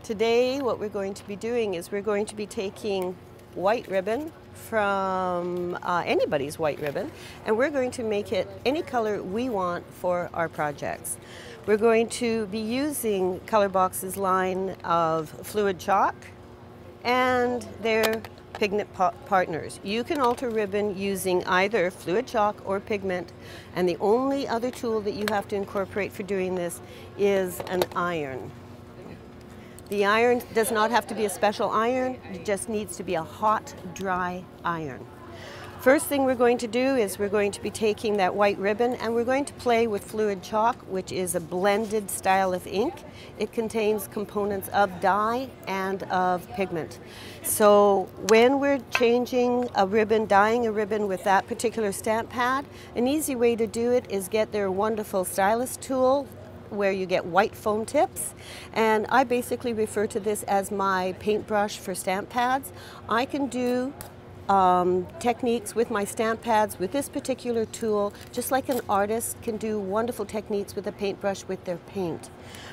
Today what we're going to be doing is we're going to be taking white ribbon from anybody's white ribbon, and we're going to make it any color we want for our projects. We're going to be using Colorbox's line of fluid chalk and their pigment partners. You can alter ribbon using either fluid chalk or pigment, and the only other tool that you have to incorporate for doing this is an iron. The iron does not have to be a special iron, it just needs to be a hot, dry iron. First thing we're going to do is we're going to be taking that white ribbon and we're going to play with fluid chalk, which is a blended style of ink. It contains components of dye and of pigment. So when we're changing a ribbon, dyeing a ribbon with that particular stamp pad, an easy way to do it is get their wonderful stylus tool, where you get white foam tips, and I basically refer to this as my paintbrush for stamp pads. I can do techniques with my stamp pads with this particular tool, just like an artist can do wonderful techniques with a paintbrush with their paint.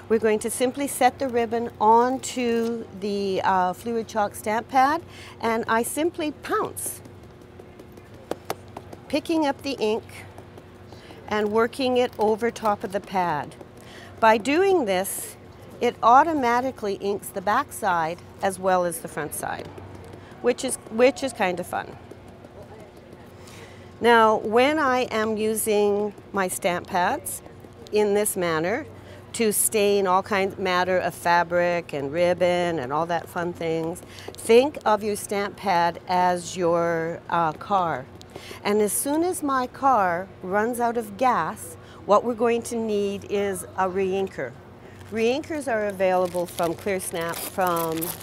We're going to simply set the ribbon onto the fluid chalk stamp pad, and I simply pounce, picking up the ink and working it over top of the pad. By doing this, it automatically inks the back side as well as the front side, which is kind of fun. Now, when I am using my stamp pads in this manner to stain all kinds of matter of fabric and ribbon and all that fun things, think of your stamp pad as your car. And as soon as my car runs out of gas, what we're going to need is a re-inker. Re-inkers are available from ClearSnap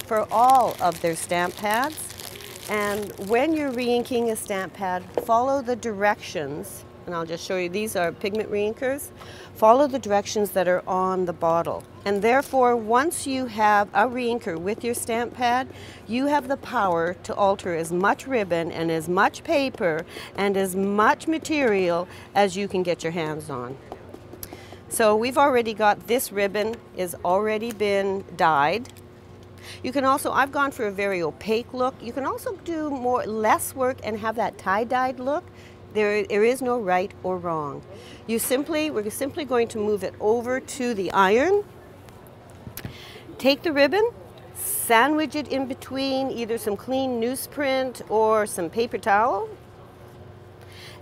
for all of their stamp pads. And when you're re-inking a stamp pad, follow the directions, and I'll just show you, these are pigment re-inkers. Follow the directions that are on the bottle. And therefore, once you have a re-inker with your stamp pad, you have the power to alter as much ribbon and as much paper and as much material as you can get your hands on. So we've already got this ribbon is already been dyed. You can also, I've gone for a very opaque look. You can also do less work and have that tie-dyed look. There is no right or wrong. We're simply going to move it over to the iron. Take the ribbon, sandwich it in between either some clean newsprint or some paper towel,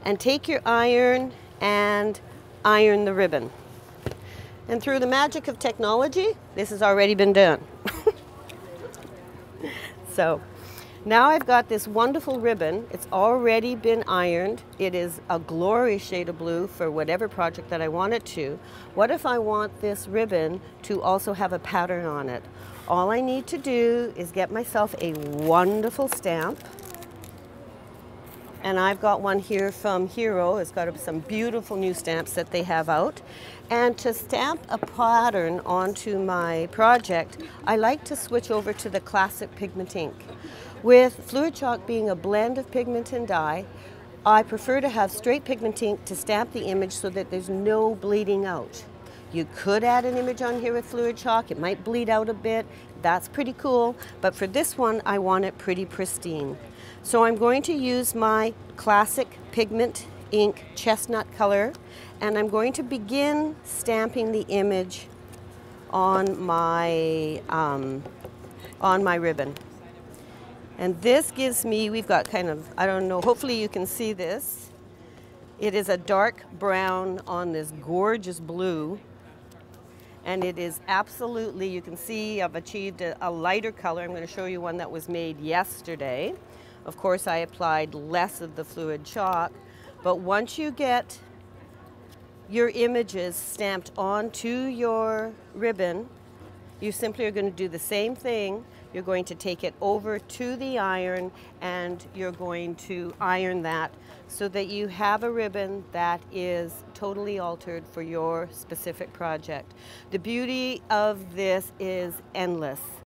and take your iron and iron the ribbon. And through the magic of technology, this has already been done. So now I've got this wonderful ribbon. It's already been ironed. It is a glorious shade of blue for whatever project that I want it to. What if I want this ribbon to also have a pattern on it? All I need to do is get myself a wonderful stamp. And I've got one here from Hero. It's got some beautiful new stamps that they have out. And to stamp a pattern onto my project, I like to switch over to the classic pigment ink. With fluid chalk being a blend of pigment and dye, I prefer to have straight pigment ink to stamp the image so that there's no bleeding out. You could add an image on here with fluid chalk. It might bleed out a bit. That's pretty cool. But for this one, I want it pretty pristine. So I'm going to use my classic pigment ink chestnut color, and I'm going to begin stamping the image on my ribbon. And this gives me, we've got kind of, I don't know, hopefully you can see this. It is a dark brown on this gorgeous blue. And it is absolutely, you can see I've achieved a lighter color. I'm going to show you one that was made yesterday. Of course, I applied less of the fluid chalk. But once you get your images stamped onto your ribbon, you simply are going to do the same thing. You're going to take it over to the iron and you're going to iron that so that you have a ribbon that is totally altered for your specific project. The beauty of this is endless.